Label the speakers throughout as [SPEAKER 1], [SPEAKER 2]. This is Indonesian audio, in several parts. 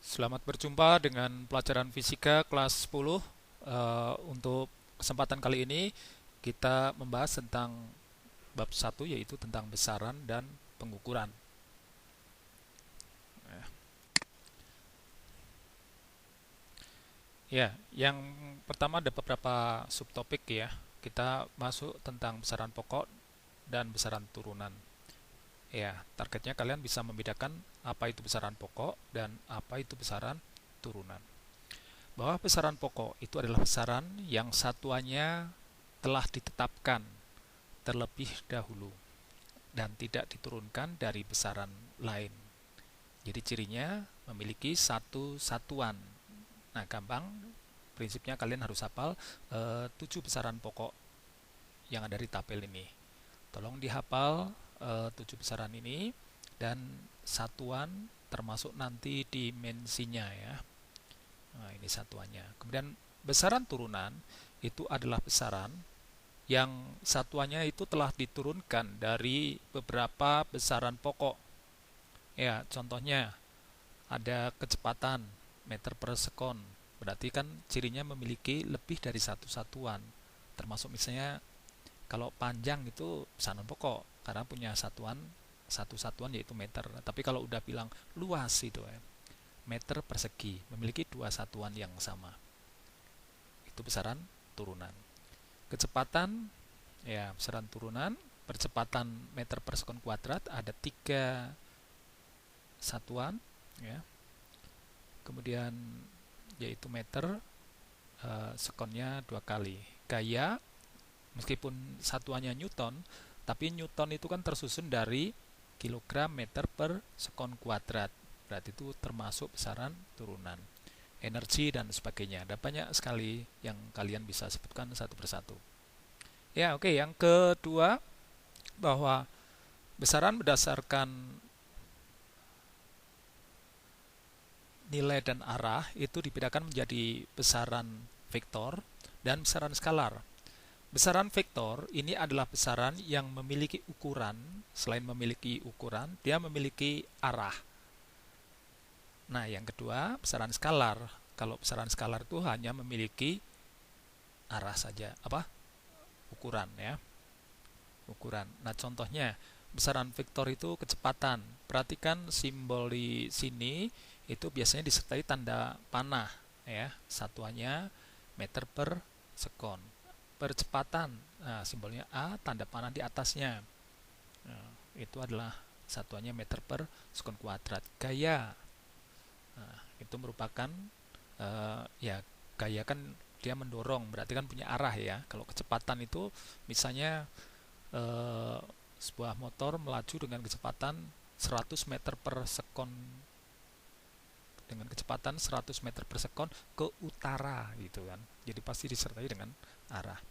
[SPEAKER 1] Selamat berjumpa dengan pelajaran fisika kelas 10. Untuk kesempatan kali ini kita membahas tentang bab 1, yaitu tentang besaran dan pengukuran. Ya, yang pertama ada beberapa subtopik ya. Kita masuk tentang besaran pokok dan besaran turunan. Ya, targetnya kalian bisa membedakan apa itu besaran pokok dan apa itu besaran turunan. Bahwa besaran pokok itu adalah besaran yang satuannya telah ditetapkan terlebih dahulu dan tidak diturunkan dari besaran lain. Jadi cirinya memiliki satu satuan. Nah, gampang. Prinsipnya kalian harus hafal 7 besaran pokok yang ada di tabel ini. Tolong dihafal 7 besaran ini dan satuan termasuk nanti dimensinya ya. Nah, ini satuannya. Kemudian besaran turunan itu adalah besaran yang satuannya itu telah diturunkan dari beberapa besaran pokok. Ya, contohnya ada kecepatan meter per sekon. Berarti kan cirinya memiliki lebih dari satu satuan. Termasuk misalnya kalau panjang itu besaran pokok karena punya satu satuan yaitu meter. Tapi kalau udah bilang luas itu ya, meter persegi memiliki dua satuan yang sama. Itu besaran turunan. Kecepatan ya besaran turunan, percepatan meter per sekon kuadrat ada tiga satuan ya. Kemudian yaitu meter, sekonnya dua kali. Gaya meskipun satuannya newton, tapi newton itu kan tersusun dari kilogram meter per sekon kuadrat. Berarti itu termasuk besaran turunan. Energi dan sebagainya. Ada banyak sekali yang kalian bisa sebutkan satu persatu. Ya, oke. Yang kedua, bahwa besaran berdasarkan nilai dan arah itu dibedakan menjadi besaran vektor dan besaran skalar. Besaran vektor ini adalah besaran yang memiliki ukuran. Selain memiliki ukuran, dia memiliki arah. Nah, yang kedua, besaran skalar. Kalau besaran skalar itu hanya memiliki arah saja, ukuran ya. Ukuran. Nah, contohnya besaran vektor itu kecepatan. Perhatikan simbol di sini itu biasanya disertai tanda panah ya. Satuannya meter per sekon. Percepatan, nah, simbolnya A, tanda panah di atasnya. Nah, itu adalah satuannya meter per sekon kuadrat. Gaya, nah, itu merupakan ya, gaya kan dia mendorong, berarti kan punya arah ya. Kalau kecepatan itu misalnya sebuah motor melaju dengan kecepatan 100 meter per sekon, dengan kecepatan 100 meter per sekon ke utara gitu kan. Jadi pasti disertai dengan arah.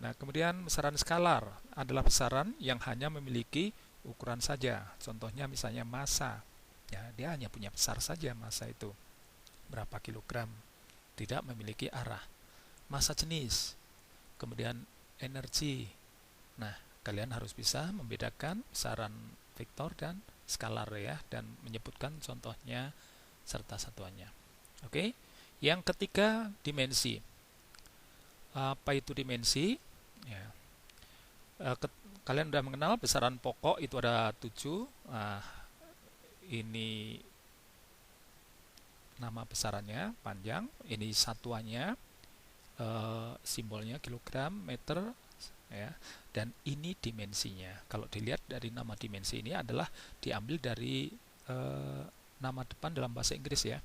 [SPEAKER 1] Nah, kemudian besaran skalar adalah besaran yang hanya memiliki ukuran saja. Contohnya misalnya massa. Ya, dia hanya punya besar saja massa itu. Berapa kilogram. Tidak memiliki arah. Massa jenis. Kemudian energi. Nah, kalian harus bisa membedakan besaran vektor dan skalar ya, dan menyebutkan contohnya serta satuannya. Oke. Yang ketiga, dimensi. Apa itu dimensi? Ya. Kalian sudah mengenal besaran pokok itu ada 7. Ini nama besarannya panjang, ini satuannya, simbolnya kilogram, meter ya, dan ini dimensinya. Kalau dilihat dari nama dimensi ini adalah diambil dari nama depan dalam bahasa Inggris ya.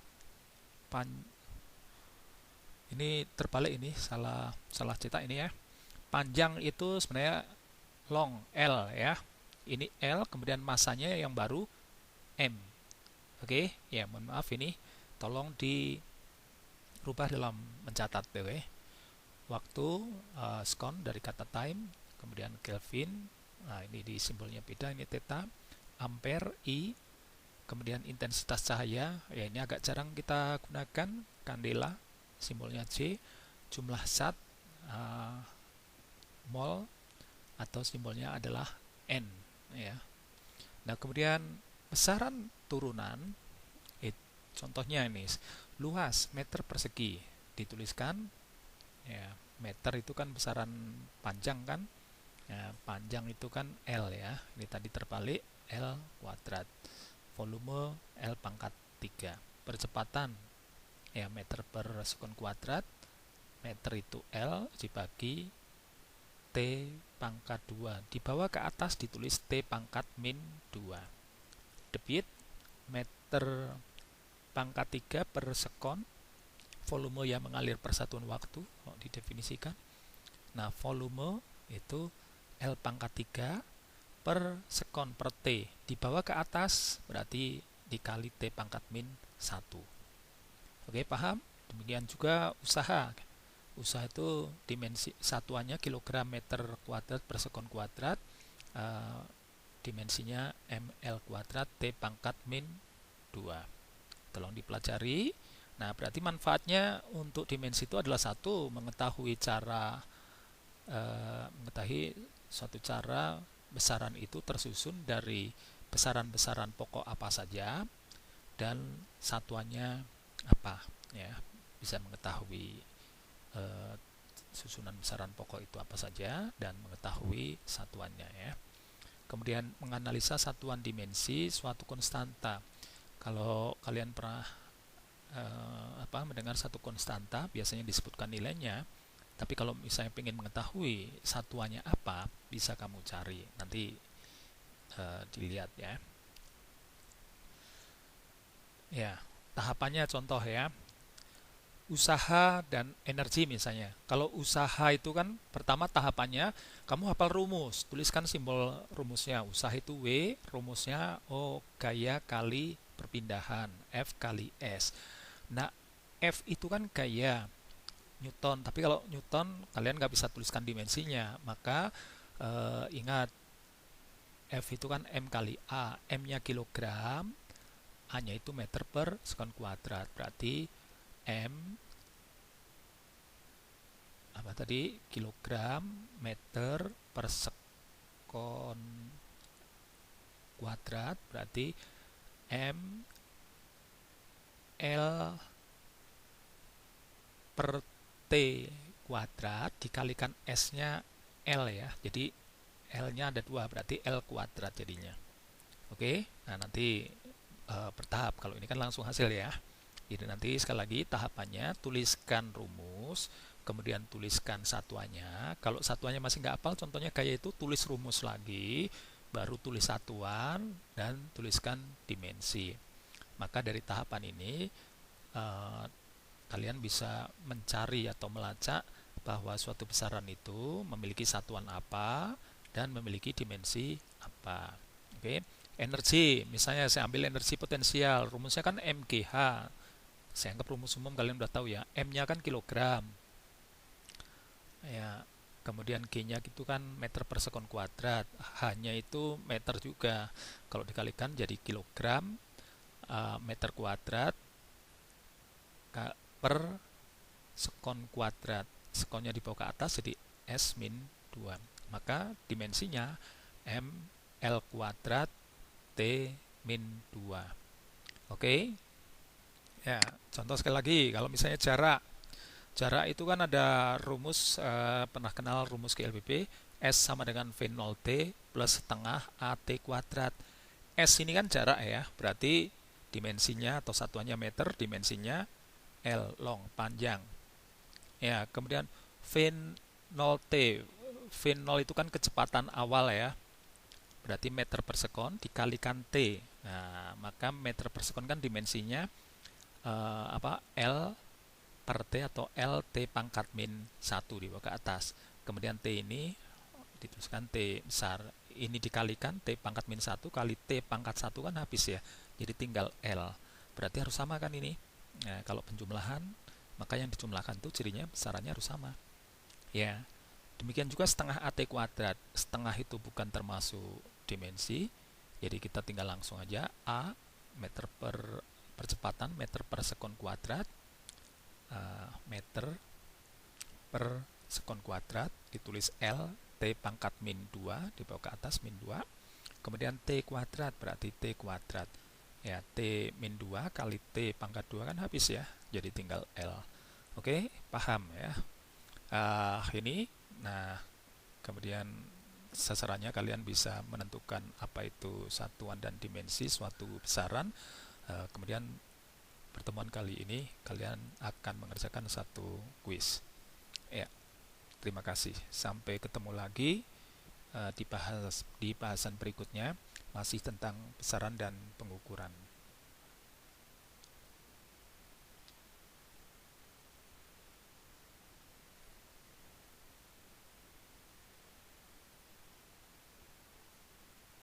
[SPEAKER 1] Ini terbalik, ini salah cetak ini ya. Panjang itu sebenarnya long, L ya. Ini L, kemudian masanya yang baru M. Oke, ya mohon maaf ini tolong dirubah dalam mencatat oke. Waktu, sekon dari kata time, kemudian Kelvin. Nah, ini di simbolnya beda, ini theta, ampere, I, kemudian intensitas cahaya, ya ini agak jarang kita gunakan, kandela, simbolnya J, jumlah zat, mol, atau simbolnya adalah N ya. Nah, kemudian besaran turunan Contohnya ini, luas meter persegi, dituliskan ya, meter itu kan besaran panjang kan, ya, panjang itu kan L ya, ini tadi terbalik L kuadrat, volume L pangkat 3, percepatan ya meter per sekon kuadrat, meter itu L dibagi T pangkat 2, di bawah ke atas ditulis T pangkat min 2. Debit meter pangkat 3 per sekon, volume yang mengalir per satuan waktu didefinisikan. Nah, volume itu L pangkat 3 per sekon per T, di bawah ke atas berarti dikali T pangkat min 1. Oke, paham? Demikian juga usaha. Usaha itu dimensi satuannya kilogram meter kuadrat per sekon kuadrat, dimensinya ml kuadrat T pangkat min 2. Tolong dipelajari. Nah, berarti manfaatnya untuk dimensi itu adalah satu, mengetahui suatu cara besaran itu tersusun dari besaran-besaran pokok apa saja dan satuannya apa ya, bisa mengetahui susunan besaran pokok itu apa saja dan mengetahui satuannya ya. Kemudian menganalisa satuan dimensi suatu konstanta. Kalau kalian pernah mendengar satu konstanta, biasanya disebutkan nilainya. Tapi kalau misalnya ingin mengetahui satuannya apa, bisa kamu cari. Nanti dilihat ya. Ya, tahapannya contoh ya. Usaha dan energi misalnya. Kalau usaha itu kan pertama tahapannya kamu hafal rumus, tuliskan simbol rumusnya. Usaha itu W, rumusnya O gaya kali perpindahan, F kali S. Nah, F itu kan gaya Newton, tapi kalau Newton kalian nggak bisa tuliskan dimensinya, maka ingat F itu kan M kali A, M-nya kilogram, A-nya itu meter per sekon kuadrat, berarti M kilogram meter per sekon kuadrat, berarti M L per T kuadrat dikalikan S-nya L ya, jadi L-nya ada 2, berarti L kuadrat jadinya. Oke, nah nanti bertahap, kalau ini kan langsung hasil ya. Jadi nanti sekali lagi tahapannya, tuliskan rumus, kemudian tuliskan satuannya. Kalau satuannya masih nggak hafal, contohnya kayak itu, tulis rumus lagi, baru tulis satuan, dan tuliskan dimensi. Maka dari tahapan ini, kalian bisa mencari atau melacak bahwa suatu besaran itu memiliki satuan apa dan memiliki dimensi apa. Oke, energi, misalnya saya ambil energi potensial, rumusnya kan MGH. Saya anggap rumus umum kalian udah tahu ya, M-nya kan kilogram. Ya, kemudian G-nya itu kan meter per sekon kuadrat, H-nya itu meter juga. Kalau dikalikan jadi kilogram meter kuadrat per sekon kuadrat. Sekonnya dibawa ke atas jadi S min 2. Maka dimensinya M L kuadrat T min 2. Oke. Ya, contoh sekali lagi, kalau misalnya jarak itu kan ada rumus, pernah kenal rumus GLBB, S sama dengan V0T plus setengah AT kuadrat. S ini kan jarak ya, berarti dimensinya atau satuannya meter, dimensinya L, long, panjang. Ya, kemudian V0T, V0 itu kan kecepatan awal ya, berarti meter per sekon dikalikan T. Nah, maka meter per sekon kan dimensinya L per T atau L T pangkat min 1 di bawah ke atas. Kemudian T ini dituliskan T besar. Ini dikalikan T pangkat min 1 kali T pangkat 1 kan habis ya. Jadi tinggal L. Berarti harus sama kan ini. Nah, kalau penjumlahan, maka yang dijumlahkan itu cirinya besarannya harus sama. Ya. Demikian juga setengah AT kuadrat. Setengah itu bukan termasuk dimensi. Jadi kita tinggal langsung aja A meter per percepatan meter per sekon kuadrat, meter per sekon kuadrat, ditulis L T pangkat min 2 dibawa ke atas min 2, kemudian T kuadrat berarti T kuadrat Ya, T min 2 kali T pangkat 2 kan habis ya. Jadi tinggal L. Oke, paham ya. Ini, nah kemudian sasarannya kalian bisa menentukan apa itu satuan dan dimensi suatu besaran. Kemudian pertemuan kali ini kalian akan mengerjakan satu kuis. Ya, terima kasih. Sampai ketemu lagi di bahasan berikutnya, masih tentang besaran dan pengukuran.